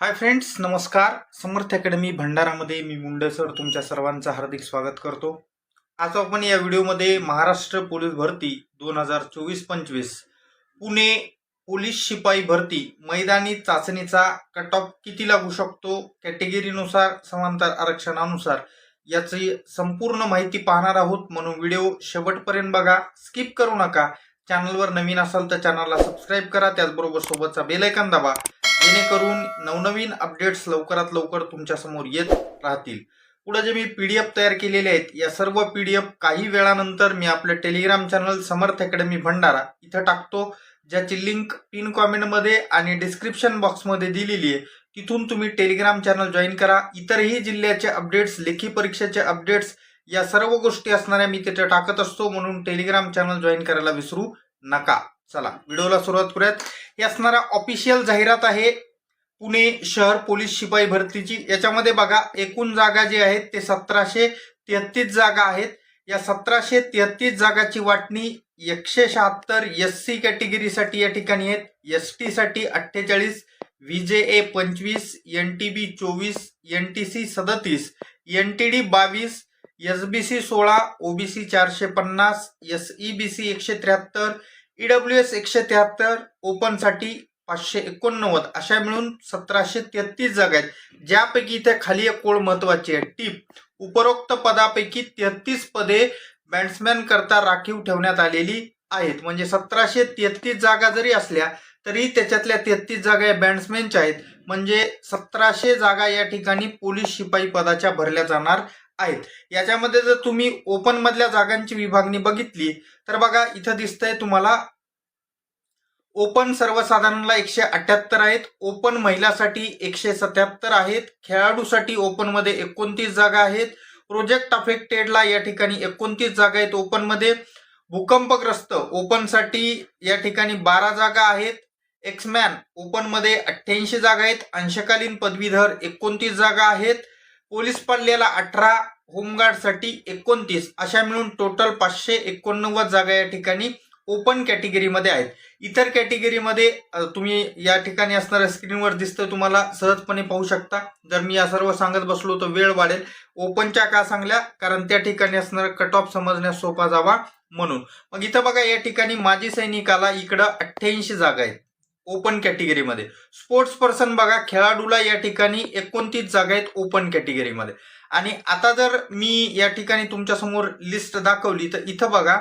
Hi friends, नमस्कार. समर्थ academy भंडारामध्ये मी Munde sir तुमच्या सर्वांचं हार्दिक स्वागत करतो. आज आपण या व्हिडिओमध्ये महाराष्ट्र पोलीस भरती 2024-25 पुणे पोलीस शिपाई भरती मैदानी चाचणीचा कट ऑफ किती लागू शकतो, कॅटेगरीनुसार, समांतर आरक्षणानुसार याची संपूर्ण माहिती पाहणार आहोत. म्हणून व्हिडिओ शेवटपर्यंत बघा, स्किप करू नका. चॅनलवर नवीन असाल तर चॅनलला सबस्क्राईब करा, त्याचबरोबर सोबतचा बेल आयकॉन दाबा, जेणेकरून नवनवीन अपडेट्स लवकरात लवकर तुमच्या समोर येत राहतील. पुढे जे मी पीडीएफ तयार केलेले आहेत, या सर्व पीडीएफ काही वेळानंतर मी आपल्या टेलिग्राम चॅनल समर्थ अकॅडमी भंडारा इथं टाकतो, ज्याची लिंक पिन कॉमेंटमध्ये आणि डिस्क्रिप्शन बॉक्समध्ये दिलेली आहे. तिथून तुम्ही टेलिग्राम चॅनल जॉईन करा. इतरही जिल्ह्याचे अपडेट्स, लेखी परीक्षेचे अपडेट्स, या सर्व गोष्टी असणाऱ्या मी तिथे टाकत असतो. म्हणून टेलिग्राम चॅनल जॉईन करायला विसरू नका. चला व्हिडिओला सुरुवात करूयात. ही असणारा ऑफिशियल जाहिरात आहे पुणे शहर पोलीस शिपाई भरतीची. याच्यामध्ये बघा, एकूण जागा जी आहेत ते 1733 जागा आहेत. या 1733 जागाची वाटणी 176 SC कॅटेगरीसाठी या ठिकाणी आहेत, ST साठी 48, VJA 25, NTB 24, NTC 37, NTD 22, SBC 16, OBC 450, SEBC 173, EWS 173, open साठी 589, अशा मिळून 1733 जागा आहेत. ज्यापैकी इथे खाली एक ओळ महत्वाची आहे, टीप. उपरोक्त पदापैकी 33 पदे बॅट्समॅन करता राखीव ठेवण्यात आलेली आहेत. म्हणजे 1733 जागा जरी असल्या तरी त्याच्यातल्या 33 जागा या बॅट्समॅनच्या आहेत. म्हणजे 1700 जागा या ठिकाणी पोलीस शिपाई पदाच्या भरल्या जाणार आहेत. याच्यामध्ये जर तुम्ही ओपन मधल्या जागांची विभागणी बघितली तर बघा, इथं दिसतंय तुम्हाला ओपन सर्वसाधारणला 178 आहेत, ओपन महिलासाठी 177 आहेत, खेळाडूसाठी ओपन मध्ये 29 जागा आहेत, प्रोजेक्ट अफेक्टेडला या ठिकाणी 29 जागा आहेत ओपन मध्ये, भूकंपग्रस्त ओपन साठी या ठिकाणी 12 जागा आहेत, एक्समॅन ओपन मध्ये 88 जागा आहेत, अंशकालीन पदवीधर 29 जागा आहेत, पोलीस पल्ल्याला 18, होमगार्ड साठी 29, अशा मिळून टोटल 589 जागा या ठिकाणी ओपन कॅटेगरीमध्ये आहेत. इतर कॅटेगरीमध्ये तुम्ही या ठिकाणी असणाऱ्या स्क्रीनवर दिसतं, तुम्हाला सहजपणे पाहू शकता. जर मी या सर्व सांगत बसलो तर वेळ वाढेल. ओपनच्या का सांगल्या, कारण त्या ठिकाणी असणारा कट ऑफ समजण्यास सोपा जावा म्हणून. मग इथं बघा, या ठिकाणी माजी सैनिकाला इकडं 88 जागा आहेत ओपन कॅटेगरीमध्ये. स्पोर्ट्स पर्सन बघा, खेळाडूला या ठिकाणी 29 जागा आहेत ओपन कॅटेगरीमध्ये. आणि आता जर मी या ठिकाणी तुमच्या समोर लिस्ट दाखवली तर इथं बघा,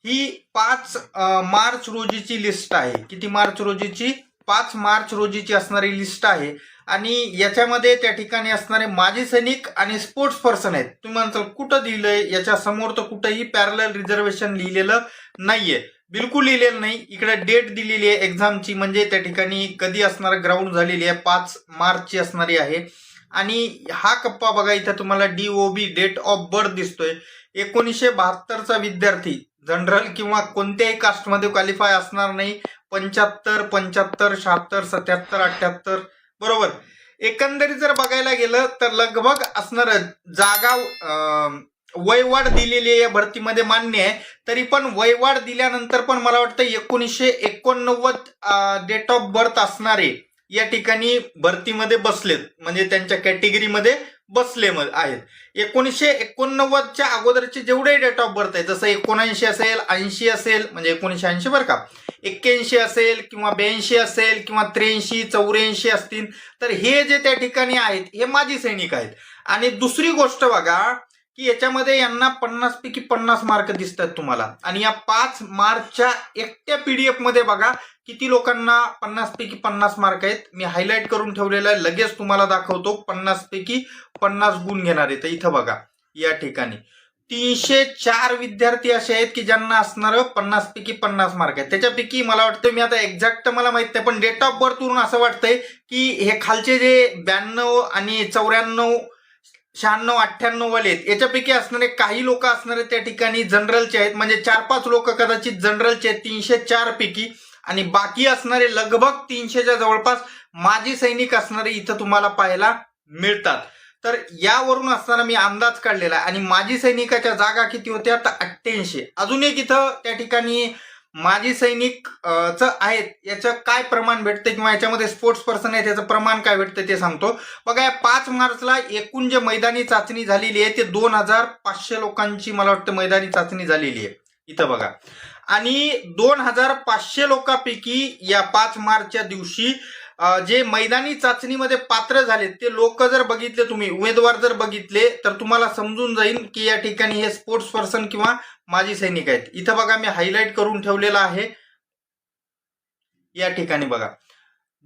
ही 5 मार्च रोजीची लिस्ट आहे. किती मार्च रोजीची? 5 मार्च रोजीची असणारी लिस्ट आहे. आणि याच्यामध्ये त्या ठिकाणी असणारे माजी सैनिक आणि स्पोर्ट्स पर्सन आहेत. तुम्ही म्हणताल कुठं दिलंय, याच्या समोर तर कुठेही पॅरलल रिझर्वेशन लिहिलेलं नाहीये. बिलकुल लिहिलेलं नाही. इकडे डेट दिलेली आहे एक्झामची, म्हणजे त्या ठिकाणी कधी असणार ग्राउंड झालेली आहे, 5 मार्चची असणारी आहे. आणि हा कप्पा बघा, इथं तुम्हाला DOB डेट ऑफ बर्थ दिसतोय. 1972चा विद्यार्थी, जनरल किंवा कोणत्याही कास्टमध्ये क्वालिफाय असणार नाही. 75, 75, 76, 77, 78, बरोबर. एकंदरीत जर बघायला गेलं तर लगभग असणार जागा, वयवाढ दिलेली आहे या भरतीमध्ये, मान्य आहे. तरी पण वयवाढ दिल्यानंतर पण मला वाटतं 1989 डेट ऑफ बर्थ असणारे या ठिकाणी भरतीमध्ये बसलेत, म्हणजे त्यांच्या कॅटेगरीमध्ये बसले आहेत. 1989च्या अगोदरचे जेवढे डेट ऑफ बर्थ आहे, जसं 79 असेल, 80 असेल, म्हणजे 1980 बरं का, 81 असेल किंवा 82 असेल किंवा 83, 84 असतील, तर हे जे त्या ठिकाणी आहेत हे माजी सैनिक आहेत. आणि दुसरी गोष्ट बघा की याच्यामध्ये यांना 50 पैकी 50 मार्क दिसतात तुम्हाला. आणि या 5 मार्चच्या एकट्या पीडीएफ मध्ये बघा किती लोकांना 50 पैकी 50 मार्क आहेत. मी हायलाइट करून ठेवलेला आहे, लगेच तुम्हाला दाखवतो. 50 पैकी 50 गुण घेणार आहेत. इथं बघा, या ठिकाणी 304 विद्यार्थी असे आहेत की ज्यांना असणार 50 पैकी 50 मार्क आहेत. त्याच्यापैकी मला वाटतं, मी आता एक्झॅक्ट मला माहित नाही, पण डेट ऑफ बर्थ वरून असं वाटतंय की हे खालचे जे 92 आणि 94, 96, 98 वाले आहेत, याच्यापैकी असणारे काही लोक असणारे त्या ठिकाणी जनरलचे आहेत. म्हणजे 4-5 लोक कदाचित जनरलचे आहेत 304 पैकी, आणि बाकी असणारे लगभग 300च्या जवळपास माजी सैनिक असणारे इथं तुम्हाला पाहायला मिळतात. तर यावरून असणारा मी अंदाज काढलेला आहे. आणि माजी सैनिकाच्या जागा किती होत्या? तर 88. अजून एक इथं त्या ठिकाणी माजी सैनिक च आहेत याचं काय प्रमाण भेटते किंवा याच्यामध्ये स्पोर्ट्स पर्सन आहे त्याचं प्रमाण काय भेटतं ते सांगतो बघा. या 5 मार्चला एकूण जे मैदानी चाचणी झालेली आहे ते 2500 लोकांची मला वाटतं मैदानी चाचणी झालेली आहे इथं बघा. आणि 2500 लोकांपैकी या 5 मार्चच्या दिवशी जे मैदानी चाचणीमध्ये पात्र झाले ते लोक जर बघितले, तुम्ही उमेदवार जर बघितले तर तुम्हाला समजून जाईल की या ठिकाणी हे स्पोर्ट्स पर्सन किंवा माजी सैनिक आहेत. इथं बघा मी हायलाइट करून ठेवलेला आहे. या ठिकाणी बघा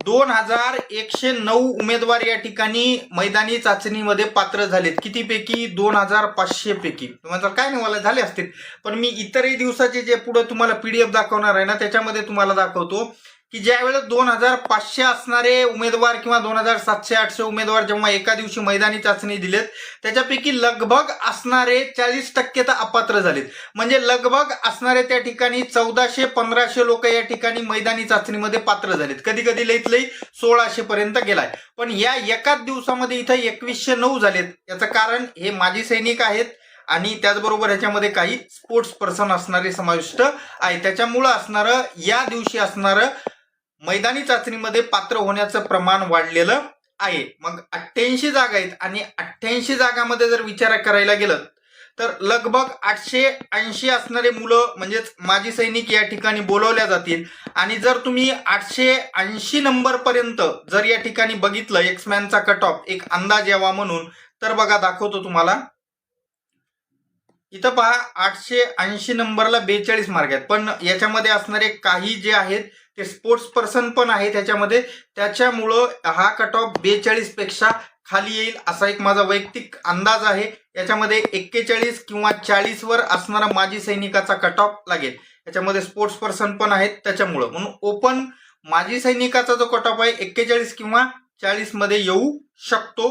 2109 उमेदवार या ठिकाणी मैदानी चाचणीमध्ये पात्र झालेत. कितीपैकी? 2500 पैकी. तुम्हाला काय नाही मला झाले असतील, पण मी इतरही दिवसाचे जे पुढे तुम्हाला पीडीएफ दाखवणार आहे ना त्याच्यामध्ये तुम्हाला दाखवतो की ज्या वेळेस 2500 असणारे उमेदवार किंवा 2700-800 उमेदवार जेव्हा एका दिवशी मैदानी चाचणी दिलेत त्याच्यापैकी लगभग असणारे 40% तर अपात्र झालेत. म्हणजे लगभग असणारे त्या ठिकाणी 1400-1500 लोक या ठिकाणी मैदानी चाचणीमध्ये पात्र झालेत. कधी कधी लईत लई 1600 पर्यंत गेलाय. पण या एकाच दिवसामध्ये इथं 2109 झालेत. याचं कारण हे माजी सैनिक आहेत आणि त्याचबरोबर ह्याच्यामध्ये काही स्पोर्ट्स पर्सन असणारे समाविष्ट आहे. त्याच्यामुळं असणारं या दिवशी असणारं मैदानी चाचणीमध्ये पात्र होण्याचं प्रमाण वाढलेलं आहे. मग 88 जागा आहेत आणि 88 जागांमध्ये जर विचार करायला गेलं तर लगभग 880 असणारे मुलं म्हणजेच माजी सैनिक या ठिकाणी बोलवल्या जातील. आणि जर तुम्ही 880 नंबर पर्यंत जर या ठिकाणी बघितलं एक्समॅनचा कट ऑफ एक अंदाज यावा म्हणून, तर बघा दाखवतो तुम्हाला. इथं पहा 880 नंबरला 42 मार्क आहेत, पण याच्यामध्ये असणारे काही जे आहेत ते स्पोर्ट्स पर्सन पण आहे त्याच्यामध्ये. त्याच्यामुळं हा कट ऑफ 42 पेक्षा खाली येईल असा एक माझा वैयक्तिक अंदाज आहे. याच्यामध्ये 41 किंवा 40 वर असणारा माजी सैनिकाचा कट ऑफ लागेल. याच्यामध्ये स्पोर्ट्स पर्सन पण आहेत त्याच्यामुळं. म्हणून ओपन माजी सैनिकाचा जो कट ऑफ आहे 41 किंवा 40 मध्ये येऊ शकतो.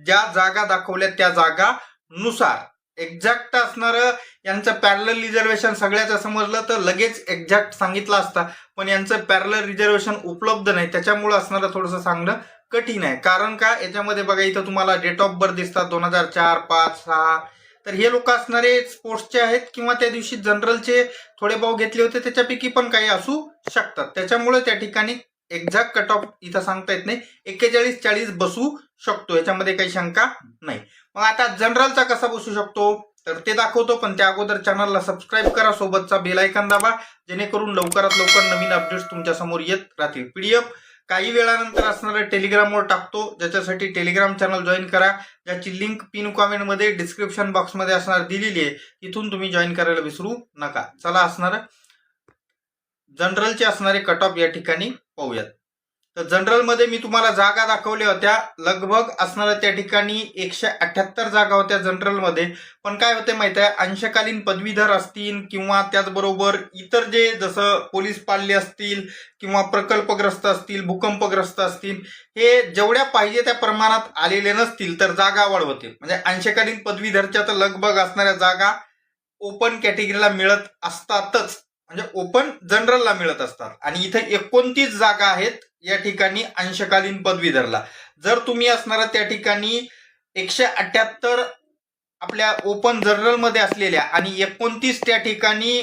ज्या जागा दाखवल्या त्या जागानुसार एक्झॅक्ट असणारं यांचं पॅरलल रिझर्वेशन सगळ्याचं समजलं तर लगेच एक्झॅक्ट सांगितलं असता, पण यांचं पॅरलल रिझर्वेशन उपलब्ध नाही त्याच्यामुळे असणारं थोडंसं सांगणं कठीण आहे. कारण का याच्यामध्ये बघा इथं तुम्हाला डेट ऑफ बर्थ दिसतात 2004, 5, 6. तर हे लोक असणारे स्पोर्ट्सचे आहेत किंवा त्या दिवशी जनरलचे थोडे भाव घेतले होते त्याच्यापैकी पण काही असू शकतात. त्याच्यामुळे त्या ठिकाणी एक्झॅक्ट कट ऑफ इथं सांगता येत नाही. 41-40 बसू शकतो, याच्यामध्ये काही शंका नाही. मग आता जनरलचा कसा बसू शकतो तर ते दाखवतो, पण त्या अगोदर चॅनलला सबस्क्राईब करा, सोबतचा बेल आयकॉन दाबा जेणेकरून लवकरात लवकर नवीन अपडेट्स तुमच्या समोर येत राहतील. पीडीएफ काही वेळानंतर असणारे टेलिग्रामवर टाकतो, ज्याच्यासाठी टेलिग्राम चॅनल जॉईन करा, ज्याची लिंक पिन कॉमेंटमध्ये डिस्क्रिप्शन बॉक्समध्ये असणार दिलेली आहे. तिथून तुम्ही जॉईन करायला विसरू नका. चला असणार जनरलचे असणारे कट ऑफ या ठिकाणी पाहूयात. तर जनरलमध्ये मी तुम्हाला जागा दाखवल्या होत्या, लगभग असणाऱ्या त्या ठिकाणी 178 जागा होत्या जनरलमध्ये. पण काय होते माहिती आहे, अंशकालीन पदवीधर असतील किंवा त्याचबरोबर इतर जे जसं पोलीस पाल्य असतील किंवा प्रकल्पग्रस्त असतील, भूकंपग्रस्त असतील, हे जेवढ्या पाहिजे त्या प्रमाणात आलेले नसतील तर जागा वाढवते. म्हणजे अंशकालीन पदवीधरच्या तर लगभग असणाऱ्या जागा ओपन कॅटेगरीला मिळत असतातच, म्हणजे ओपन जनरलला मिळत असतात. आणि इथे 29 जागा आहेत या ठिकाणी अंशकालीन पदवीधरला. जर तुम्ही असणारा त्या ठिकाणी 178 आपल्या ओपन जनरलमध्ये असलेल्या आणि 29 त्या ठिकाणी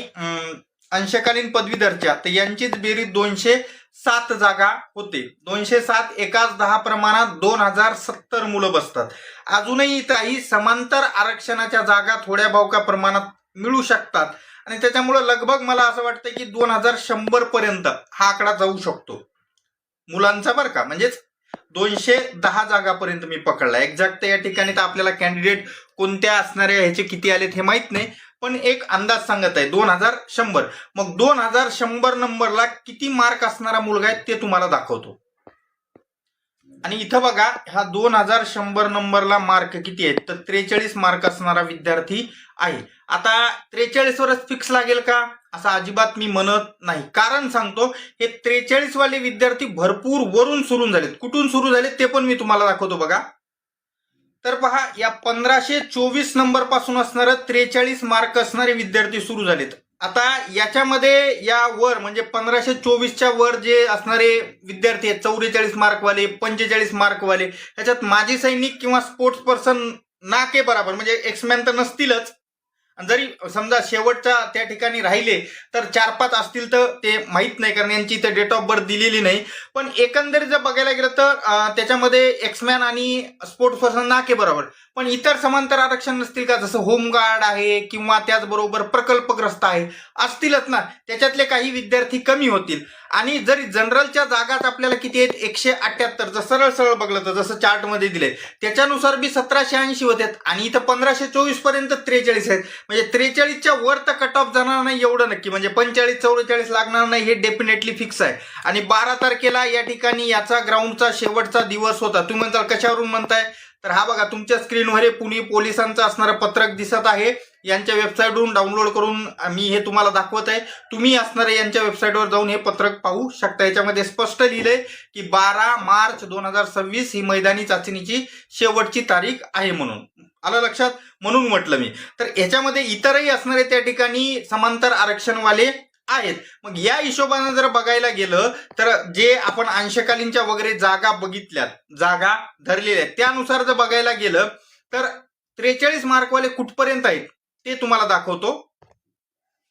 अंशकालीन पदवीधरच्या, तर यांचीच बेरीज 207 जागा होते. 207 एकाच 10 प्रमाणात 2070 मुलं बसतात. अजूनही काही समांतर आरक्षणाच्या जागा थोड्या भावका प्रमाणात मिळू शकतात आणि त्याच्यामुळे लगभग मला असं वाटतं की 2100 पर्यंत हा आकडा जाऊ शकतो मुलांचा, बरं का. म्हणजेच 210 जागापर्यंत मी पकडला. एक्झॅक्ट या ठिकाणी तर आपल्याला कॅन्डिडेट कोणत्या असणाऱ्या ह्याचे किती आलेत हे माहित नाही, पण एक अंदाज सांगत आहे 2100. मग 2100 नंबरला किती मार्क असणारा मुलगा आहे ते तुम्हाला दाखवतो. आणि इथं बघा हा 2100 नंबरला मार्क किती आहेत तर 43 मार्क असणारा विद्यार्थी आहे. आता 43 वरच फिक्स लागेल का असं अजिबात मी म्हणत नाही. कारण सांगतो, हे 43 वाले विद्यार्थी भरपूर वरून सुरू झालेत. कुठून सुरू झालेत ते पण मी तुम्हाला दाखवतो बघा. तर पहा या 1524 नंबर पासून असणारे 43 मार्क असणारे विद्यार्थी सुरू झालेत. आता याच्यामध्ये या वर म्हणजे 1524च्या वर जे असणारे विद्यार्थी आहेत 44 मार्कवाले, 45 मार्कवाले, ह्याच्यात माजी सैनिक किंवा स्पोर्ट्स पर्सन ना के बराबर म्हणजे एक्समॅन तर नसतीलच जरी समजा शेवटच्या त्या ठिकाणी राहिले तर 4-5 असतील तर ते माहीत नाही, कारण यांची इथं डेट ऑफ बर्थ दिलेली नाही. पण एकंदरीत जर बघायला गेलं तर त्याच्यामध्ये एक्समॅन आणि स्पोर्ट्स पर्सन नाके बरोबर, पण इतर समांतर आरक्षण नसतील का, जसं होमगार्ड आहे किंवा त्याचबरोबर प्रकल्पग्रस्त आहे, असतीलच ना. त्याच्यातले काही विद्यार्थी कमी होतील. आणि जरी जनरलच्या जागाच आपल्याला किती आहेत, 178, जर सरळ सरळ बघलं तर जसं चार्टमध्ये दिले त्याच्यानुसार बी 1780 होतात आणि इथं 1524 पर्यंत 43 आहेत. म्हणजे 43च्या वर तर कट ऑफ जाणार नाही एवढं नक्की, म्हणजे 45-44 लागणार नाही हे डेफिनेटली फिक्स आहे. आणि 12 तारखेला या ठिकाणी याचा ग्राउंडचा शेवटचा दिवस होता. तुम्ही म्हणताल कशावरून म्हणताय, तर हा बघा तुमच्या स्क्रीनवर हे पुणे पोलिसांचं असणारं पत्रक दिसत आहे. यांच्या वेबसाईटवरून डाउनलोड करून मी हे तुम्हाला दाखवत आहे. तुम्ही असणारे यांच्या वेबसाईटवर जाऊन हे पत्रक पाहू शकता. याच्यामध्ये स्पष्ट लिहिलंय की 12 मार्च 2026 ही मैदानी चाचणीची शेवटची तारीख आहे. म्हणून आलं लक्षात, म्हणून म्हटलं मी. तर याच्यामध्ये इतरही असणारे त्या ठिकाणी समांतर आरक्षणवाले आहेत. मग या हिशोबाने जर बघायला गेलं तर जे आपण अंशकालीनच्या वगैरे जागा बघितल्यात, जागा धरलेल्या आहेत, त्यानुसार जर बघायला गेलं तर 43 मार्कवाले कुठपर्यंत आहेत ते तुम्हाला दाखवतो.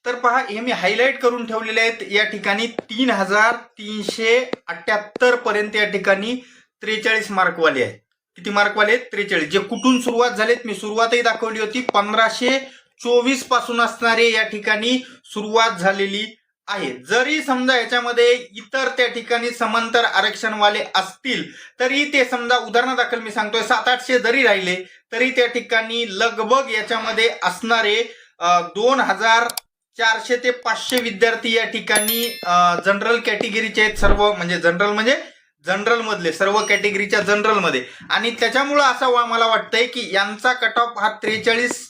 तर पहा, हे मी हायलाइट करून ठेवलेले आहेत. या ठिकाणी 3378 पर्यंत या ठिकाणी 43 मार्कवाले आहेत. किती मार्कवाले आहेत? 43. जे कुठून सुरुवात झालेत मी सुरुवातही दाखवली होती, 1524 पासून असणारे या ठिकाणी सुरुवात झालेली आहे. जरी समजा याच्यामध्ये इतर त्या ठिकाणी समांतर आरक्षणवाले असतील तरी ते समजा उदाहरणादाखल मी सांगतोय 700-800 जरी राहिले तरी त्या ठिकाणी लगभग याच्यामध्ये असणारे 2400 ते 500 विद्यार्थी या ठिकाणी जनरल कॅटेगरीचे आहेत. सर्व म्हणजे जनरल मधले सर्व कॅटेगरीच्या जनरल मध्ये. आणि त्याच्यामुळं असं मला वाटतंय की यांचा कट ऑफ हा 43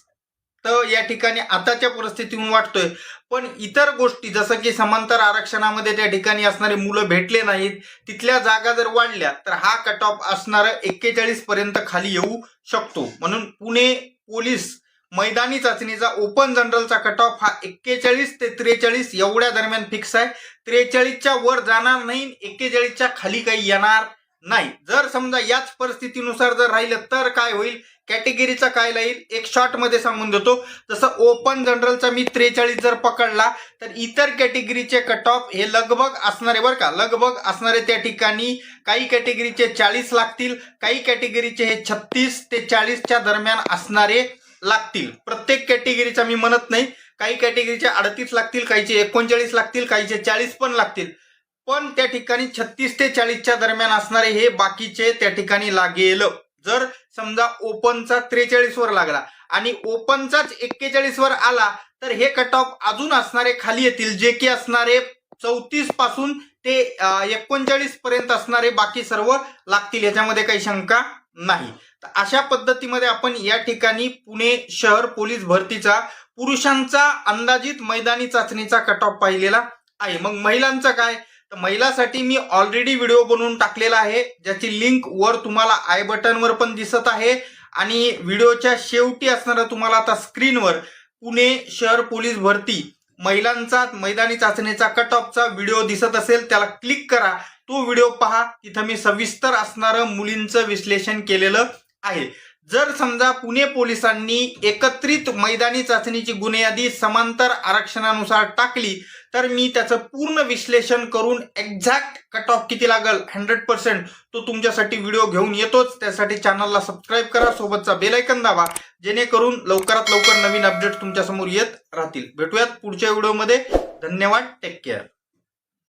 तर या ठिकाणी आताच्या परिस्थितीतून वाटतोय. पण इतर गोष्टी जसं की समांतर आरक्षणामध्ये त्या ठिकाणी असणारे मुलं भेटले नाहीत, तिथल्या जागा जर वाढल्या तर हा कट ऑफ असणारं 41 पर्यंत खाली येऊ शकतो. म्हणून पुणे पोलीस मैदानी चाचणीचा ओपन जनरलचा कट ऑफ हा 41 ते 43 एवढ्या दरम्यान फिक्स आहे. 43च्या वर जाणार नाही, 41च्या खाली काही येणार नाही. जर समजा याच परिस्थितीनुसार जर राहिलं तर काय होईल, कॅटेगरीचा काय राहील एक शॉर्ट मध्ये सांगून देतो. जसं ओपन जनरलचा मी 43 जर पकडला तर इतर कॅटेगरीचे कट ऑफ हे लगभग असणारे बरं का, लगभग असणारे त्या ठिकाणी काही कॅटेगरीचे 40 लागतील, काही कॅटेगरीचे हे 36 ते 40च्या दरम्यान असणारे लागतील. प्रत्येक कॅटेगरीचा मी म्हणत नाही, काही कॅटेगरीचे 38 लागतील, काहीचे 39 लागतील, काहीचे 40 पण लागतील. पण त्या ठिकाणी 36 ते 40च्या दरम्यान असणारे हे बाकीचे त्या ठिकाणी लागेल. जर समजा ओपनचा 43 वर लागला आणि ओपनचाच 41 वर आला तर हे कट ऑफ अजून असणारे खाली येतील, जे की असणारे 34 पासून ते 39 पर्यंत असणारे बाकी सर्व लागतील. याच्यामध्ये काही शंका नाही. तर अशा पद्धतीमध्ये आपण या ठिकाणी पुणे शहर पोलीस भरतीचा पुरुषांचा अंदाजित मैदानी चाचणीचा कट ऑफ पाहिलेला आहे. मग महिलांचा काय, तर महिलांसाठी मी ऑलरेडी व्हिडिओ बनवून टाकलेला आहे, ज्याची लिंक वर तुम्हाला आय बटनवर पण दिसत आहे आणि व्हिडिओच्या शेवटी असणारा तुम्हाला आता स्क्रीनवर पुणे शहर पोलीस भरती महिलांचा मैदानी चाचणीचा कट ऑफचा व्हिडिओ दिसत असेल, त्याला क्लिक करा, तो व्हिडिओ पहा. तिथं मी सविस्तर असणारं मुलींचं विश्लेषण केलेलं आहे. जर समजा पुणे पोलिसांनी एकत्रित मैदानी चाचणीची गुन्हेयादी समांतर आरक्षणानुसार टाकली तर मी त्याचं पूर्ण विश्लेषण करून एक्झॅक्ट कट ऑफ किती लागल 100% तो तुमच्यासाठी व्हिडिओ घेऊन येतोच. त्यासाठी चॅनलला सबस्क्राईब करा, सोबतचा बेल आयकॉन दाबा, जेणेकरून लवकरात लवकर नवीन अपडेट तुमच्या समोर येत राहतील. भेटूयात पुढच्या व्हिडिओमध्ये. धन्यवाद. Take care.